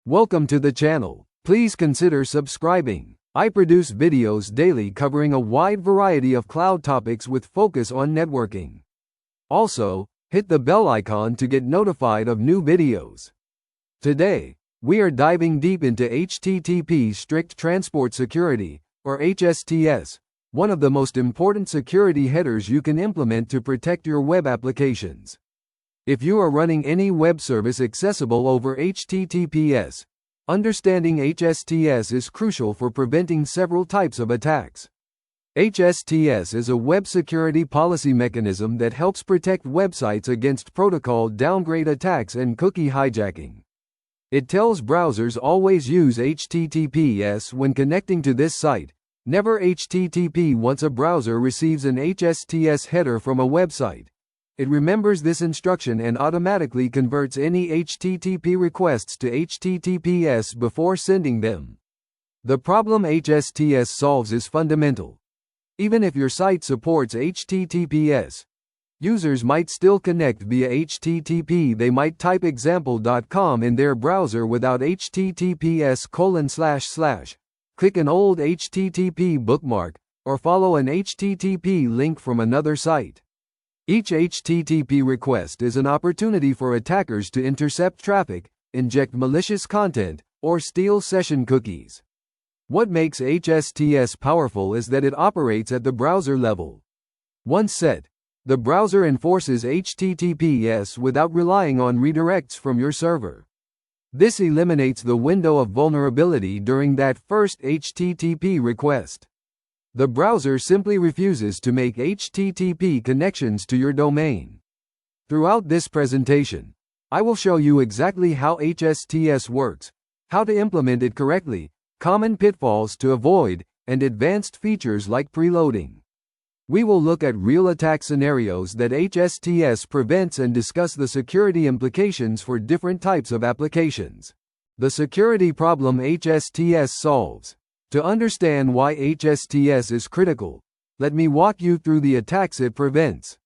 Welcome to the channel. Please consider subscribing. I produce videos daily covering a wide variety of cloud topics with focus on networking. Also, hit the bell icon to get notified of new videos. Today, we are diving deep into HTTP Strict Transport Security, or hsts, one of the most important security headers you can implement to protect your web applications. If you are running any web service accessible over HTTPS, understanding hsts is crucial for preventing several types of attacks. hsts is a web security policy mechanism that helps protect websites against protocol downgrade attacks and cookie hijacking. It tells browsers always use HTTPS when connecting to this site, never HTTP once a browser receives an hsts header from a website. It remembers this instruction and automatically converts any HTTP requests to HTTPS before sending them. The problem hsts solves is fundamental. Even if your site supports HTTPS, users might still connect via HTTP. They might type example.com in their browser without https:// click an old HTTP bookmark, or follow an HTTP link from another site. Each HTTP request is an opportunity for attackers to intercept traffic, inject malicious content, or steal session cookies. What makes hsts powerful is that it operates at the browser level. Once set, the browser enforces HTTPS without relying on redirects from your server. This eliminates the window of vulnerability during that first HTTP request. The browser simply refuses to make HTTP connections to your domain. Throughout this presentation, I will show you exactly how hsts works, how to implement it correctly, common pitfalls to avoid, and advanced features like preloading. We will look at real attack scenarios that hsts prevents and discuss the security implications for different types of applications. The security problem hsts solves. To understand why hsts is critical, let me walk you through the attacks it prevents.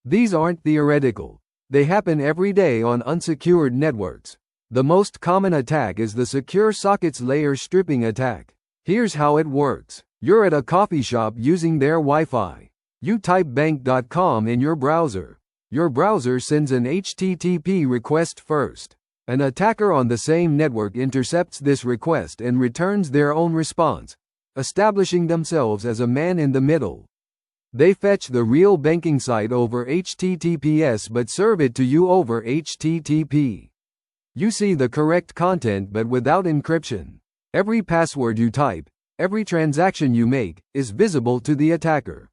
These aren't theoretical. They happen every day on unsecured networks. The most common attack is the secure sockets layer stripping attack. Here's how it works. You're at a coffee shop using their Wi-Fi. You type bank.com in your browser. Your browser sends an HTTP request first. An attacker on the same network intercepts this request and returns their own response, establishing themselves as a man in the middle. They fetch the real banking site over HTTPS but serve it to you over HTTP. You see the correct content but without encryption. Every password you type, every transaction you make, is visible to the attacker.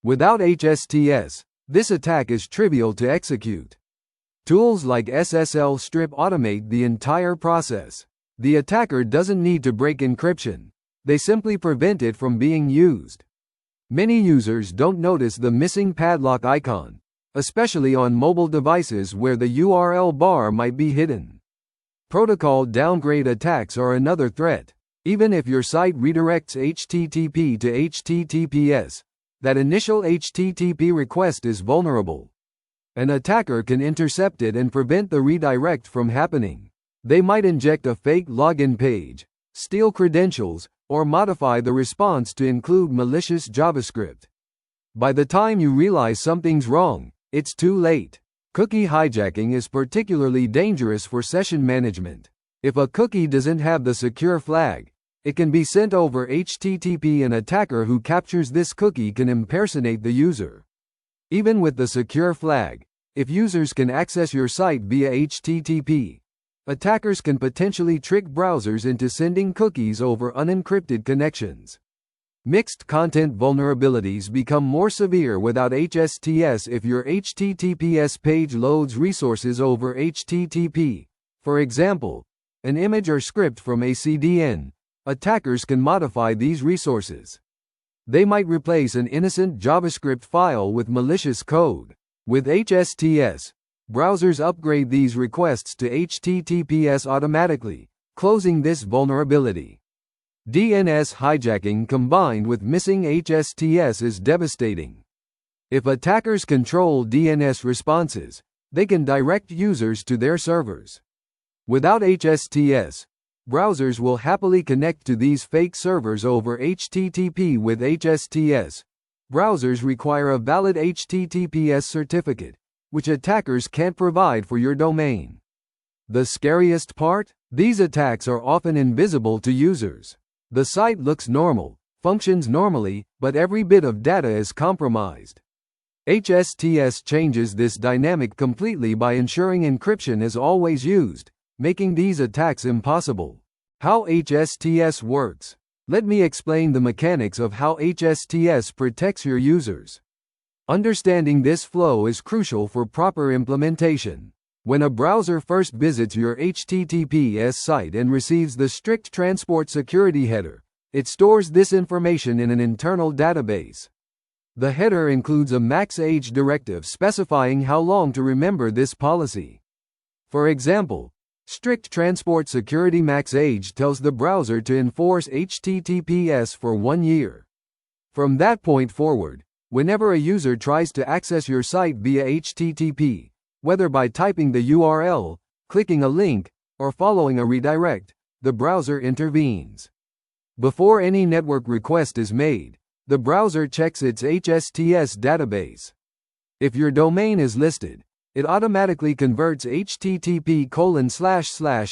Without hsts, this attack is trivial to execute. Tools like SSL Strip automate the entire process. The attacker doesn't need to break encryption. They simply prevent it from being used. Many users don't notice the missing padlock icon, especially on mobile devices where the URL bar might be hidden. Protocol downgrade attacks are another threat. Even if your site redirects HTTP to HTTPS, that initial HTTP request is vulnerable. An attacker can intercept it and prevent the redirect from happening. They might inject a fake login page, steal credentials, or modify the response to include malicious JavaScript. By the time you realize something's wrong, it's too late. Cookie hijacking is particularly dangerous for session management. If a cookie doesn't have the secure flag, it can be sent over HTTP. An attacker who captures this cookie can impersonate the user. Even with the secure flag, if users can access your site via HTTP, attackers can potentially trick browsers into sending cookies over unencrypted connections. Mixed content vulnerabilities become more severe without hsts if your HTTPS page loads resources over HTTP. For example, an image or script from a CDN. Attackers can modify these resources. They might replace an innocent JavaScript file with malicious code. With hsts, browsers upgrade these requests to HTTPS automatically, closing this vulnerability. DNS hijacking combined with missing hsts is devastating. If attackers control DNS responses, they can direct users to their servers. Without hsts, browsers will happily connect to these fake servers over HTTP. With hsts, browsers require a valid HTTPS certificate, which attackers can't provide for your domain. The scariest part? These attacks are often invisible to users. The site looks normal, functions normally, but every bit of data is compromised. hsts changes this dynamic completely by ensuring encryption is always used, making these attacks impossible. How hsts works. Let me explain the mechanics of how hsts protects your users. Understanding this flow is crucial for proper implementation. When a browser first visits your HTTPS site and receives the strict transport security header, it stores this information in an internal database. The header includes a max age directive specifying how long to remember this policy. For example, strict transport security max age tells the browser to enforce HTTPS for 1 year. From that point forward, whenever a user tries to access your site via HTTP, whether by typing the URL, clicking a link, or following a redirect, the browser intervenes. Before any network request is made, the browser checks its hsts database. If your domain is listed, it automatically converts http://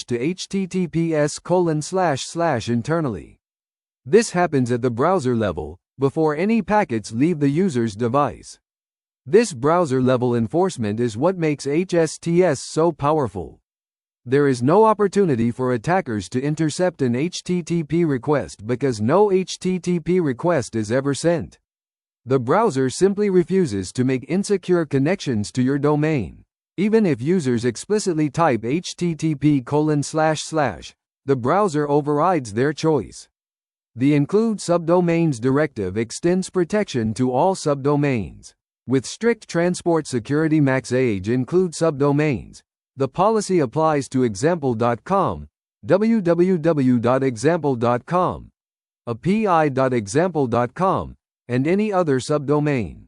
to https:// internally. This happens at the browser level, before any packets leave the user's device. This browser-level enforcement is what makes hsts so powerful. There is no opportunity for attackers to intercept an HTTP request because no HTTP request is ever sent. The browser simply refuses to make insecure connections to your domain. Even if users explicitly type http://, the browser overrides their choice. The Include Subdomains directive extends protection to all subdomains. With strict transport security max age include subdomains, the policy applies to example.com, www.example.com, api.example.com, and any other subdomain.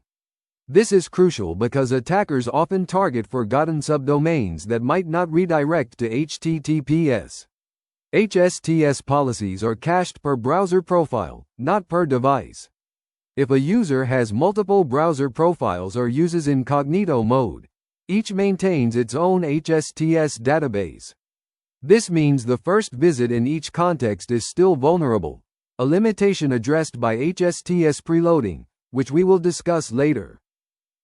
This is crucial because attackers often target forgotten subdomains that might not redirect to HTTPS. HSTS policies are cached per browser profile, not per device. If a user has multiple browser profiles or uses incognito mode, each maintains its own HSTS database. This means the first visit in each context is still vulnerable, a limitation addressed by HSTS preloading, which we will discuss later.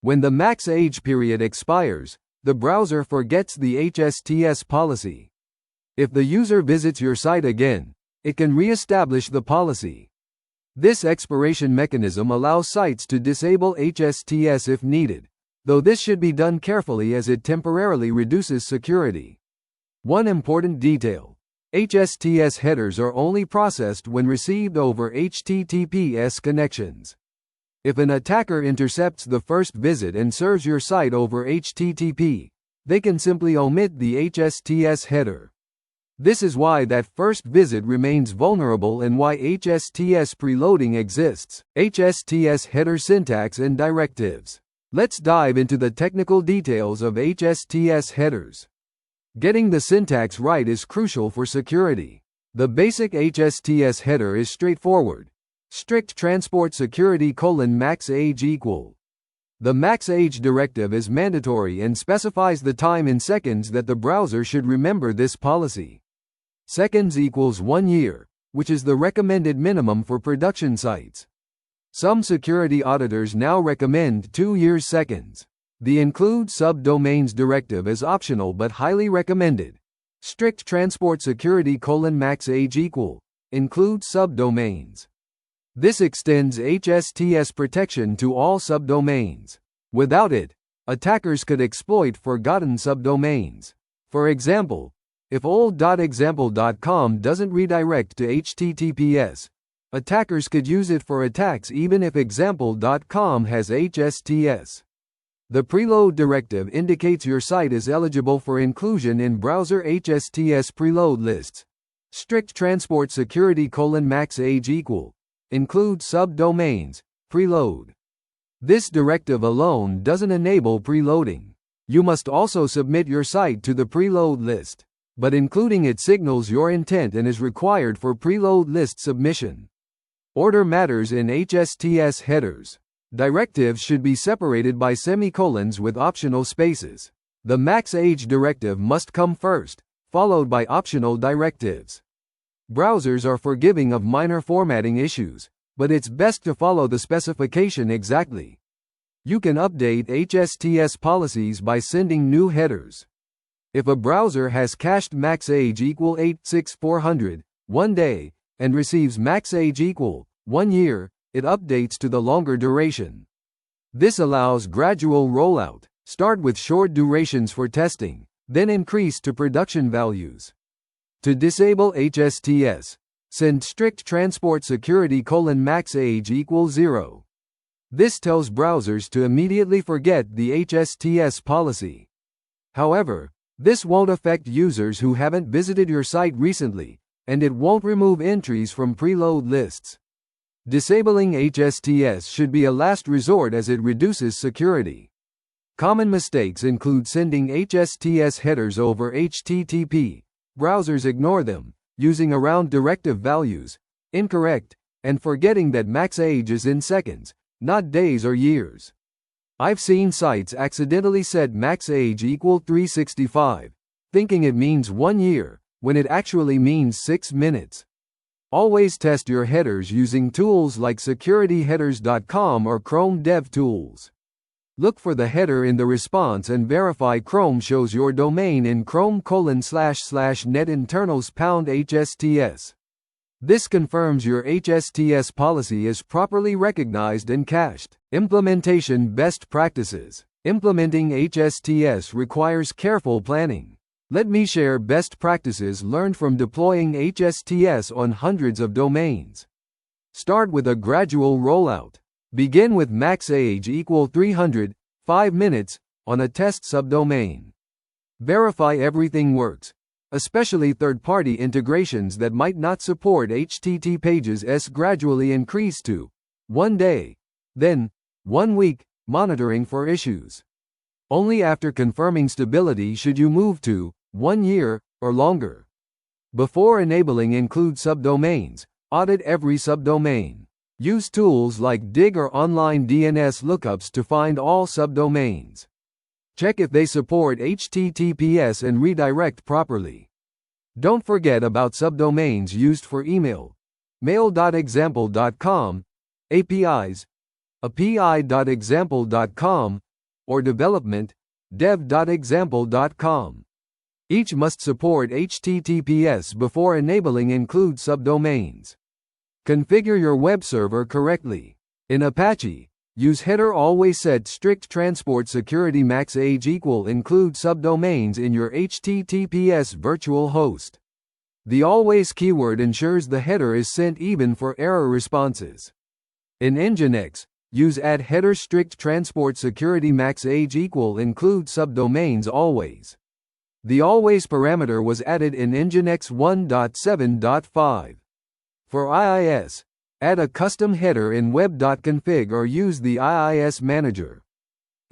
When the max age period expires, the browser forgets the HSTS policy. If the user visits your site again, it can re-establish the policy. This expiration mechanism allows sites to disable HSTS if needed, though this should be done carefully as it temporarily reduces security. One important detail: HSTS headers are only processed when received over HTTPS connections. If an attacker intercepts the first visit and serves your site over HTTP, they can simply omit the HSTS header. This is why that first visit remains vulnerable and why HSTS preloading exists. HSTS header syntax and directives. Let's dive into the technical details of HSTS headers. Getting the syntax right is crucial for security. The basic HSTS header is straightforward. Strict transport security: max age equal. The max age directive is mandatory and specifies the time in seconds that the browser should remember this policy. Seconds equals 1 year, which is the recommended minimum for production sites. Some security auditors now recommend 2 years seconds. The Include Subdomains directive is optional but highly recommended. Strict transport security: max age equal. Include subdomains. This extends HSTS protection to all subdomains. Without it, attackers could exploit forgotten subdomains. For example, if old.example.com doesn't redirect to HTTPS, attackers could use it for attacks even if example.com has HSTS. The preload directive indicates your site is eligible for inclusion in browser HSTS preload lists. Strict transport security: max age equal. Include subdomains, preload. This directive alone doesn't enable preloading. You must also submit your site to the preload list. but including it signals your intent and is required for preload list submission. Order matters in hsts headers. Directives should be separated by semicolons with optional spaces. The max age directive must come first, followed by optional directives. Browsers are forgiving of minor formatting issues, but it's best to follow the specification exactly. You can update hsts policies by sending new headers. If a browser has cached max age equal 86400, 1 day, and receives max age equal 1 year, it updates to the longer duration. This allows gradual rollout. Start with short durations for testing, then increase to production values. To disable hsts, send strict transport security max age equals 0. This tells browsers to immediately forget the hsts policy. However, this won't affect users who haven't visited your site recently, and it won't remove entries from preload lists. Disabling hsts should be a last resort as it reduces security. Common mistakes include sending hsts headers over HTTP. Browsers ignore them, using around directive values, incorrect, and forgetting that max age is in seconds, not days or years. I've seen sites accidentally set max age equal 365, thinking it means 1 year, when it actually means 6 minutes. Always test your headers using tools like securityheaders.com or Chrome DevTools. Look for the header in the response and verify Chrome shows your domain in chrome://netinternals#hsts. This confirms your hsts policy is properly recognized and cached. Implementation best practices. Implementing hsts requires careful planning. Let me share best practices learned from deploying hsts on hundreds of domains. Start with a gradual rollout. Begin with max age equal 300, 5 minutes, on a test subdomain. Verify everything works, especially third-party integrations that might not support HTTP pages. Gradually increase to 1 day, then 1 week, monitoring for issues. Only after confirming stability should you move to 1 year, or longer. Before enabling include subdomains, audit every subdomain. Use tools like Dig or online DNS lookups to find all subdomains. Check if they support HTTPS and redirect properly. Don't forget about subdomains used for email. mail.example.com, APIs, api.example.com, or development, dev.example.com. Each must support HTTPS before enabling include subdomains. Configure your web server correctly. In Apache, use header always set strict transport security max age equal include subdomains in your HTTPS virtual host. The always keyword ensures the header is sent even for error responses. In Nginx, use add header strict transport security max age equal include subdomains always. The always parameter was added in Nginx 1.7.5. For IIS, add a custom header in web.config or use the IIS manager.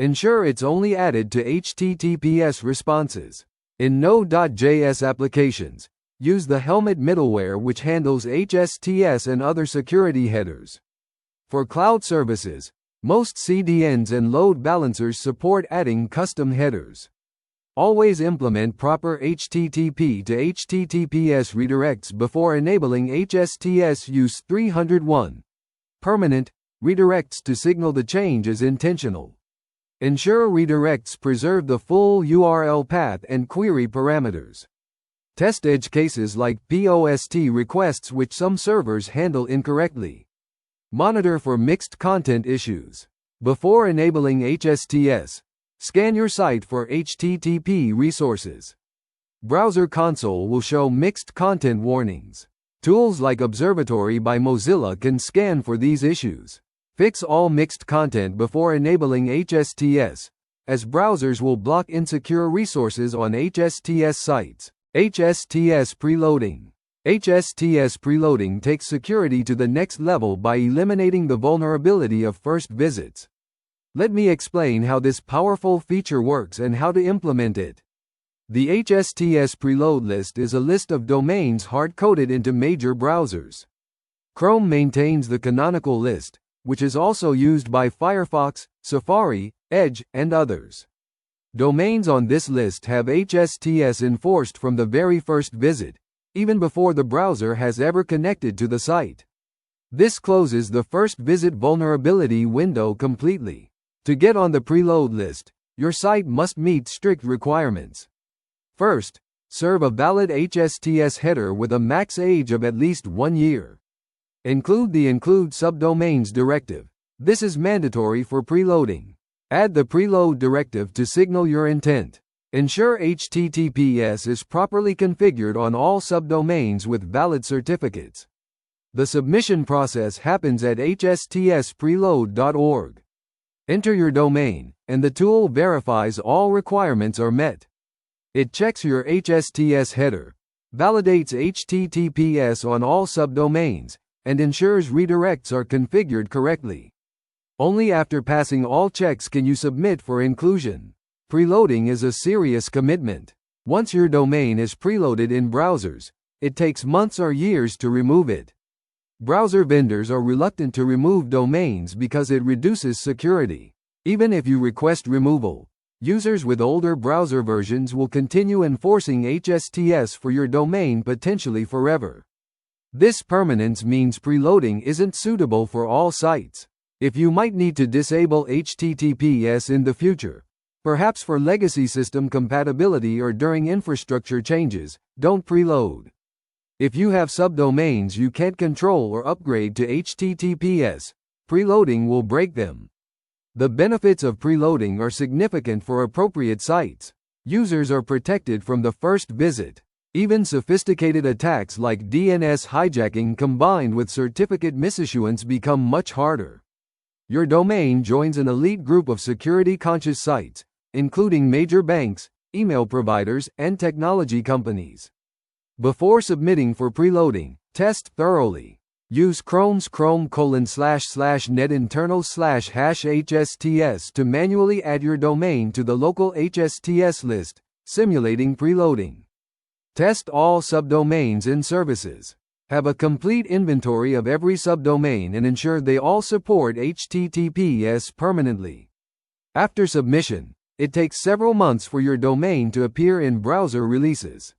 Ensure it's only added to HTTPS responses. In Node.js applications, use the Helmet middleware which handles HSTS and other security headers. For cloud services, most CDNs and load balancers support adding custom headers. Always implement proper HTTP to HTTPS redirects before enabling HSTS use 301. Permanent redirects to signal the change is intentional. Ensure redirects preserve the full URL path and query parameters. Test edge cases like POST requests which some servers handle incorrectly. Monitor for mixed content issues. Before enabling HSTS, scan your site for HTTP resources. Browser console will show mixed content warnings. Tools like Observatory by Mozilla can scan for these issues. Fix all mixed content before enabling HSTS, as browsers will block insecure resources on HSTS sites. HSTS preloading. HSTS preloading takes security to the next level by eliminating the vulnerability of first visits. Let me explain how this powerful feature works and how to implement it. The hsts preload list is a list of domains hard-coded into major browsers. Chrome maintains the canonical list, which is also used by Firefox, Safari, Edge, and others. Domains on this list have hsts enforced from the very first visit, even before the browser has ever connected to the site. This closes the first visit vulnerability window completely. To get on the preload list, your site must meet strict requirements. First, serve a valid hsts header with a max age of at least 1 year. Include the include subdomains directive. This is mandatory for preloading. Add the preload directive to signal your intent. Ensure HTTPS is properly configured on all subdomains with valid certificates. The submission process happens at hstspreload.org. Enter your domain, and the tool verifies all requirements are met. It checks your hsts header, validates HTTPS on all subdomains, and ensures redirects are configured correctly. Only after passing all checks can you submit for inclusion. Preloading is a serious commitment. Once your domain is preloaded in browsers, it takes months or years to remove it. Browser vendors are reluctant to remove domains because it reduces security. Even if you request removal, users with older browser versions will continue enforcing hsts for your domain potentially forever. This permanence means preloading isn't suitable for all sites. If you might need to disable HTTPS in the future, perhaps for legacy system compatibility or during infrastructure changes, don't preload. If you have subdomains you can't control or upgrade to HTTPS, preloading will break them. The benefits of preloading are significant for appropriate sites. Users are protected from the first visit. Even sophisticated attacks like DNS hijacking combined with certificate misissuance become much harder. Your domain joins an elite group of security-conscious sites, including major banks, email providers, and technology companies. Before submitting for preloading, test thoroughly. Use Chrome's chrome//netinternals/hsts to manually add your domain to the local hsts list, simulating preloading. Test all subdomains in services. Have a complete inventory of every subdomain and ensure they all support HTTPS permanently. After submission, it takes several months for your domain to appear in browser releases.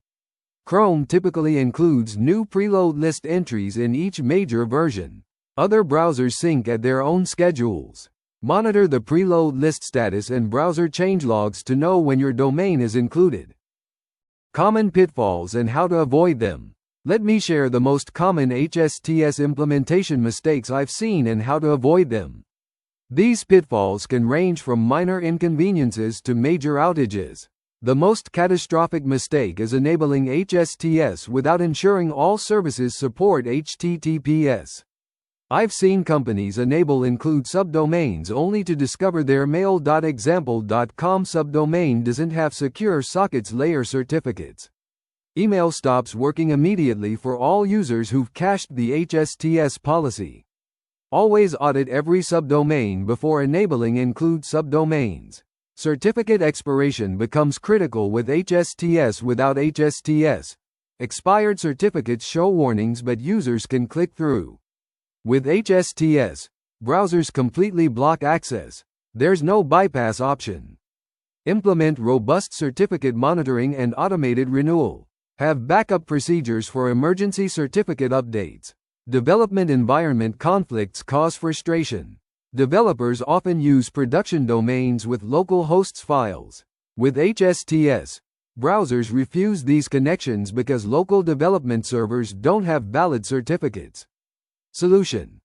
Chrome typically includes new preload list entries in each major version. Other browsers sync at their own schedules. Monitor the preload list status and browser changelogs to know when your domain is included. Common pitfalls and how to avoid them. Let me share the most common hsts implementation mistakes I've seen and how to avoid them. These pitfalls can range from minor inconveniences to major outages. The most catastrophic mistake is enabling hsts without ensuring all services support HTTPS. I've seen companies enable include subdomains only to discover their mail.example.com subdomain doesn't have secure sockets layer certificates. Email stops working immediately for all users who've cached the hsts policy. Always audit every subdomain before enabling include subdomains. Certificate expiration becomes critical with hsts. Without hsts, expired certificates show warnings but users can click through. With hsts, browsers completely block access. There's no bypass option. Implement robust certificate monitoring and automated renewal. Have backup procedures for emergency certificate updates. Development environment conflicts cause frustration. Developers often use production domains with local hosts files. With hsts, browsers refuse these connections because local development servers don't have valid certificates. Solution: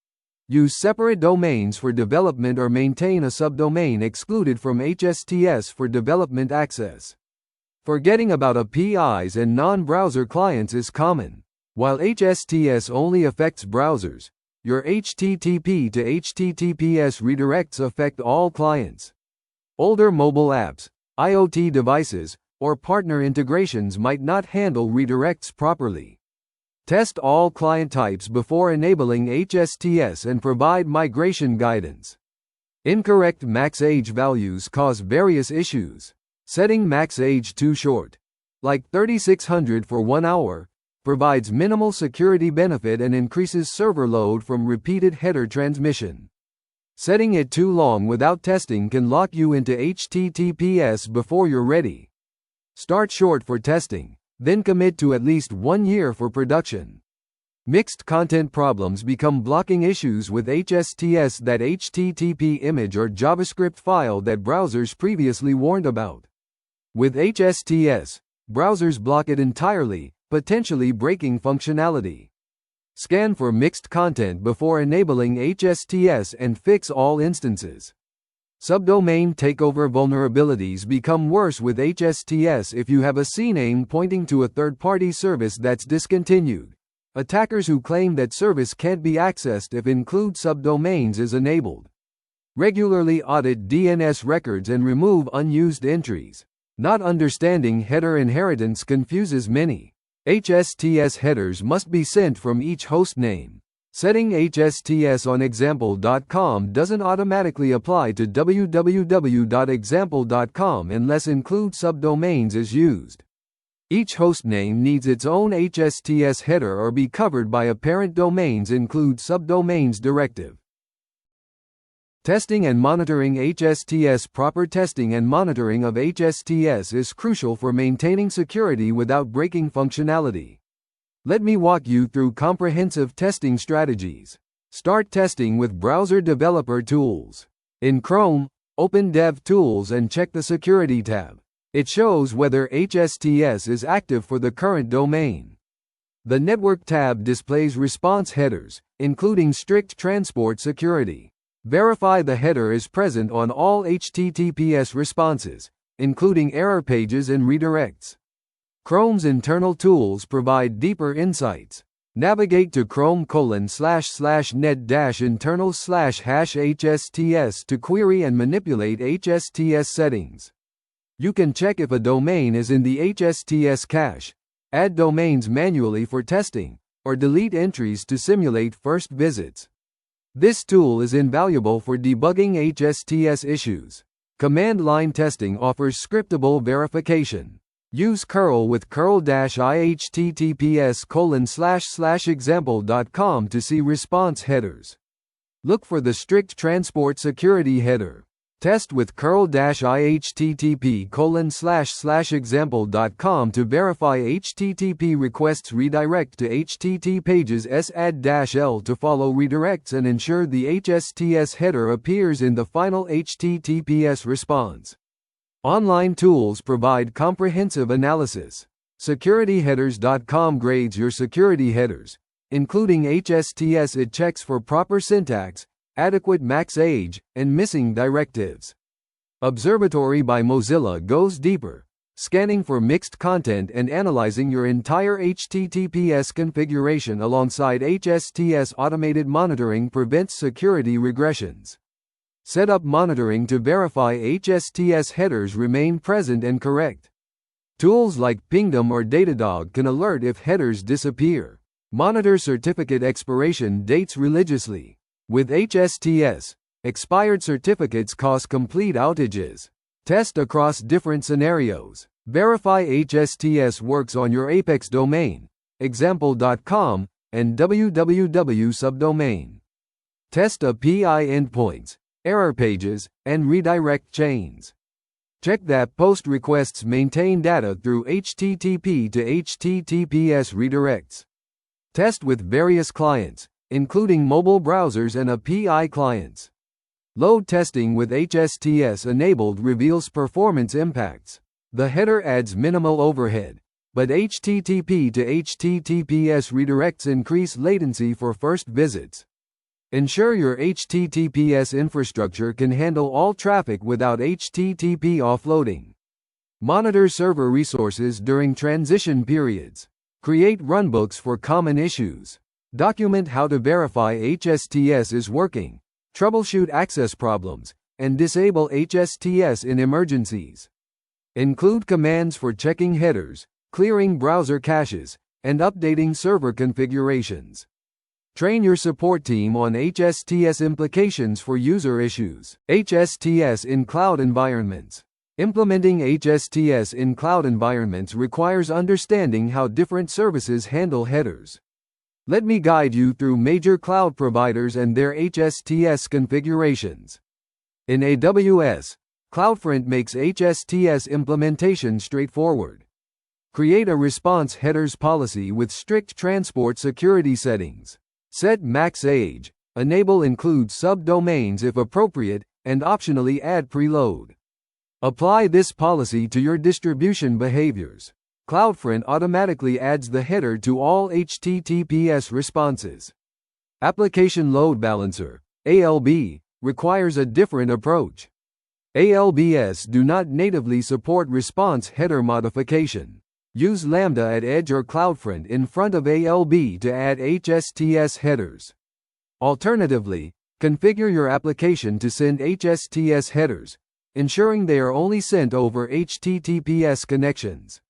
use separate domains for development or maintain a subdomain excluded from hsts for development access. Forgetting about APIs and non-browser clients is common. While hsts only affects browsers, your HTTP to HTTPS redirects affect all clients. Older mobile apps, IoT devices, or partner integrations might not handle redirects properly. Test all client types before enabling hsts and provide migration guidance. Incorrect max age values cause various issues. Setting max age too short, like 3600 for 1 hour, provides minimal security benefit and increases server load from repeated header transmission. Setting it too long without testing can lock you into HTTPS before you're ready. Start short for testing, then commit to at least 1 year for production. Mixed content problems become blocking issues with hsts, that HTTP image or JavaScript file that browsers previously warned about. With hsts, browsers block it entirely, potentially breaking functionality. Scan for mixed content before enabling hsts and fix all instances. Subdomain takeover vulnerabilities become worse with hsts if you have a CNAME pointing to a third-party service that's discontinued. Attackers who claim that service can't be accessed if include subdomains is enabled. Regularly audit DNS records and remove unused entries. Not understanding header inheritance confuses many. HSTS headers must be sent from each host name. Setting HSTS on example.com doesn't automatically apply to www.example.com unless include subdomains is used. Each hostname needs its own HSTS header or be covered by a parent domains include subdomains directive. Testing and monitoring HSTS. Proper testing and monitoring of HSTS is crucial for maintaining security without breaking functionality. Let me walk you through comprehensive testing strategies. Start testing with browser developer tools. In Chrome, open Dev Tools and check the Security tab. It shows whether HSTS is active for the current domain. The Network tab displays response headers, including strict transport security. Verify the header is present on all HTTPS responses, including error pages and redirects. Chrome's internal tools provide deeper insights. Navigate to chrome://net-internals/hashsts to query and manipulate HSTS settings. You can check if a domain is in the HSTS cache, add domains manually for testing, or delete entries to simulate first visits. This tool is invaluable for debugging HSTS issues. Command line testing offers scriptable verification. Use curl with curl-ihttps://example.com to see response headers. Look for the strict transport security header. Test with curl-ihttp://example.com to verify HTTP requests redirect to HTTP pages. add-l to follow redirects and ensure the HSTS header appears in the final HTTPS response. Online tools provide comprehensive analysis. SecurityHeaders.com grades your security headers, including HSTS. It checks for proper syntax, adequate max age, and missing directives. Observatory by Mozilla goes deeper, scanning for mixed content and analyzing your entire HTTPS configuration alongside HSTS. Automated monitoring prevents security regressions. Set up monitoring to verify HSTS headers remain present and correct. Tools like Pingdom or Datadog can alert if headers disappear. Monitor certificate expiration dates religiously. With HSTS, expired certificates cause complete outages. Test across different scenarios. Verify HSTS works on your Apex domain, example.com, and www subdomain. Test API endpoints, error pages, and redirect chains. Check that post requests maintain data through HTTP to HTTPS redirects. Test with various clients, including mobile browsers and API clients. Load testing with HSTS enabled reveals performance impacts. The header adds minimal overhead, but HTTP to HTTPS redirects increase latency for first visits. Ensure your HTTPS infrastructure can handle all traffic without HTTP offloading. Monitor server resources during transition periods. Create runbooks for common issues. Document how to verify HSTS is working, troubleshoot access problems, and disable HSTS in emergencies. Include commands for checking headers, clearing browser caches, and updating server configurations. Train your support team on HSTS implications for user issues. HSTS in cloud environments. Implementing hsts in cloud environments requires understanding how different services handle headers. Let me guide you through major cloud providers and their hsts configurations. In AWS, CloudFront makes hsts implementation straightforward. Create a response headers policy with strict transport security settings. Set max age, enable include subdomains if appropriate, and optionally add preload. Apply this policy to your distribution behaviors. CloudFront automatically adds the header to all HTTPS responses. Application Load Balancer, ALB, requires a different approach. ALBs do not natively support response header modification. Use Lambda at Edge or CloudFront in front of ALB to add hsts headers. Alternatively, configure your application to send hsts headers, ensuring they are only sent over HTTPS connections.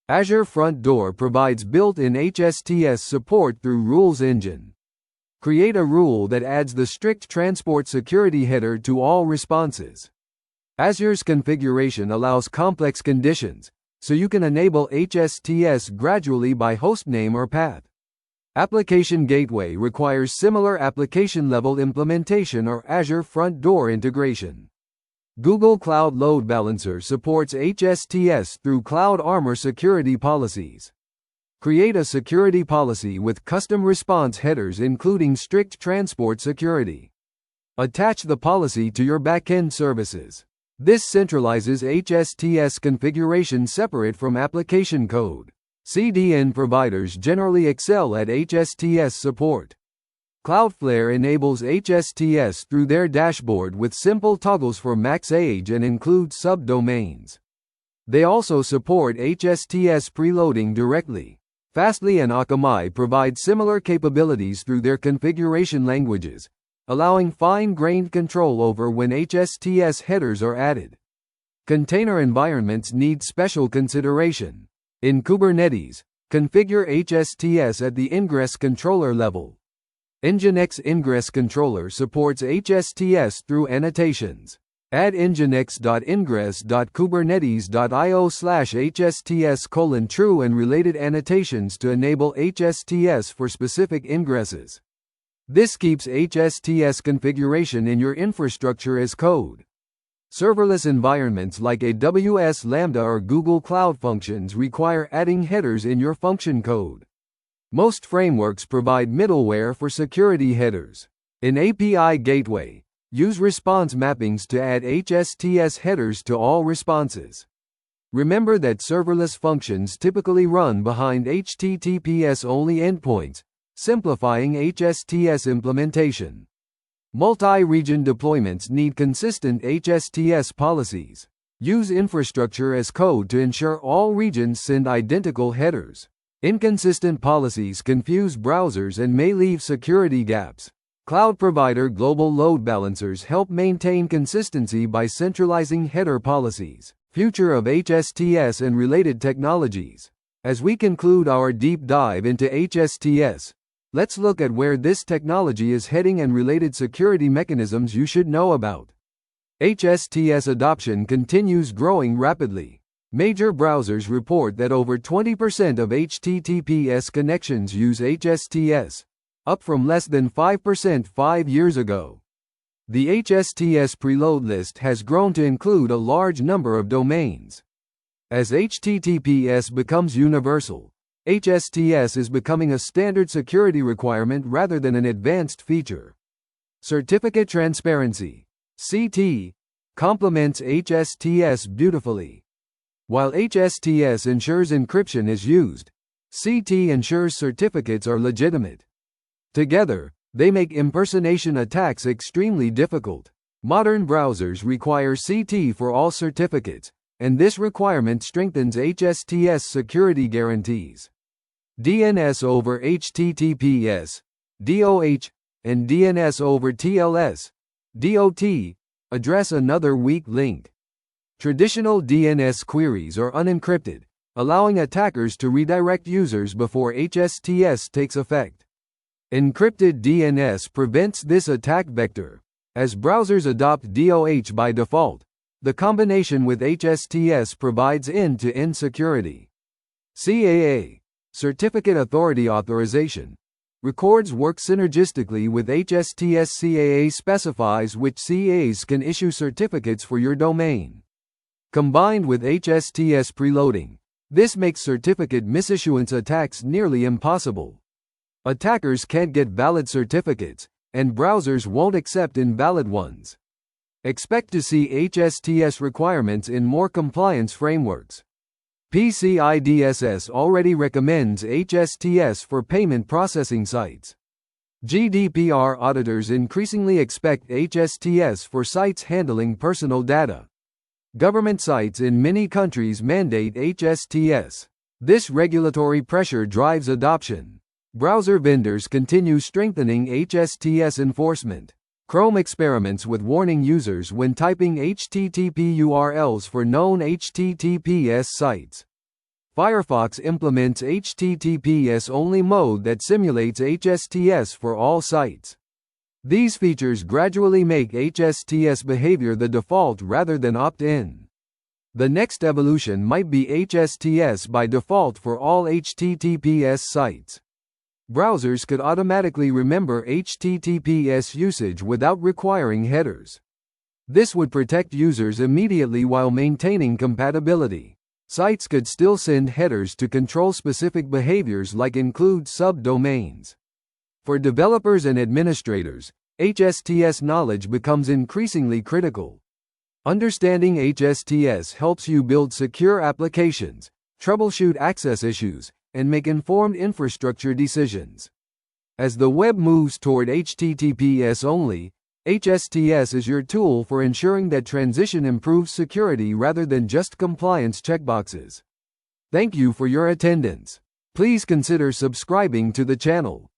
Azure Front Door provides built-in hsts support through Rules Engine. Create a rule that adds the strict transport security header to all responses. Azure's configuration allows complex conditions, so you can enable hsts gradually by hostname or path. Application Gateway requires similar application-level implementation or Azure Front Door integration. Google Cloud Load Balancer supports hsts through Cloud Armor security policies. Create a security policy with custom response headers including strict transport security. Attach the policy to your backend services. This centralizes hsts configuration separate from application code. CDN providers generally excel at hsts support. Cloudflare enables hsts through their dashboard with simple toggles for max age and includes subdomains. They also support hsts preloading directly. Fastly and Akamai provide similar capabilities through their configuration languages, allowing fine-grained control over when hsts headers are added. Container environments need special consideration. In Kubernetes, configure hsts at the ingress controller level. Nginx Ingress Controller supports hsts through annotations. Add nginx.ingress.kubernetes.io/hsts:"true" and related annotations to enable hsts for specific ingresses. This keeps hsts configuration in your infrastructure as code. Serverless environments like AWS Lambda or Google Cloud Functions require adding headers in your function code. Most frameworks provide middleware for security headers. In API Gateway, use response mappings to add hsts headers to all responses. Remember that serverless functions typically run behind HTTPS-only endpoints, simplifying hsts implementation. Multi-region deployments need consistent hsts policies. Use infrastructure as code to ensure all regions send identical headers. Inconsistent policies confuse browsers and may leave security gaps. Cloud provider global load balancers help maintain consistency by centralizing header policies. Future of hsts and related technologies. As we conclude our deep dive into hsts, let's look at where this technology is heading and related security mechanisms you should know about. HSTS adoption continues growing rapidly. Major browsers report that over 20% of HTTPS connections use HSTS, up from less than 5% 5 years ago. The HSTS preload list has grown to include a large number of domains. As HTTPS becomes universal, HSTS is becoming a standard security requirement rather than an advanced feature. Certificate Transparency (CT) complements HSTS beautifully. While HSTS ensures encryption is used, CT ensures certificates are legitimate. Together, they make impersonation attacks extremely difficult. Modern browsers require CT for all certificates, and this requirement strengthens HSTS security guarantees. DNS over HTTPS, DOH, and DNS over TLS, DOT, address another weak link. Traditional DNS queries are unencrypted, allowing attackers to redirect users before HSTS takes effect. Encrypted DNS prevents this attack vector. As browsers adopt DOH by default, The combination with hsts provides end-to-end security. CAA, Certificate Authority Authorization, records work synergistically with hsts. CAA specifies which CAs can issue certificates for your domain. Combined with hsts preloading, this makes certificate misissuance attacks nearly impossible. Attackers can't get valid certificates, and browsers won't accept invalid ones. Expect to see hsts requirements in more compliance frameworks. PCI DSS already recommends hsts for payment processing sites. GDPR auditors increasingly expect hsts for sites handling personal data. Government sites in many countries mandate hsts. This regulatory pressure drives adoption. Browser vendors continue strengthening hsts enforcement. Chrome experiments with warning users when typing HTTP URLs for known HTTPS sites. Firefox implements HTTPS-only mode that simulates hsts for all sites. These features gradually make hsts behavior the default rather than opt-in. The next evolution might be hsts by default for all HTTPS sites. Browsers could automatically remember HTTPS usage without requiring headers. This would protect users immediately while maintaining compatibility. Sites could still send headers to control specific behaviors like include subdomains. For developers and administrators, hsts knowledge becomes increasingly critical. Understanding hsts helps you build secure applications, troubleshoot access issues, and make informed infrastructure decisions. As the web moves toward HTTPS only, hsts is your tool for ensuring that transition improves security rather than just compliance checkboxes. Thank you for your attendance. Please consider subscribing to the channel.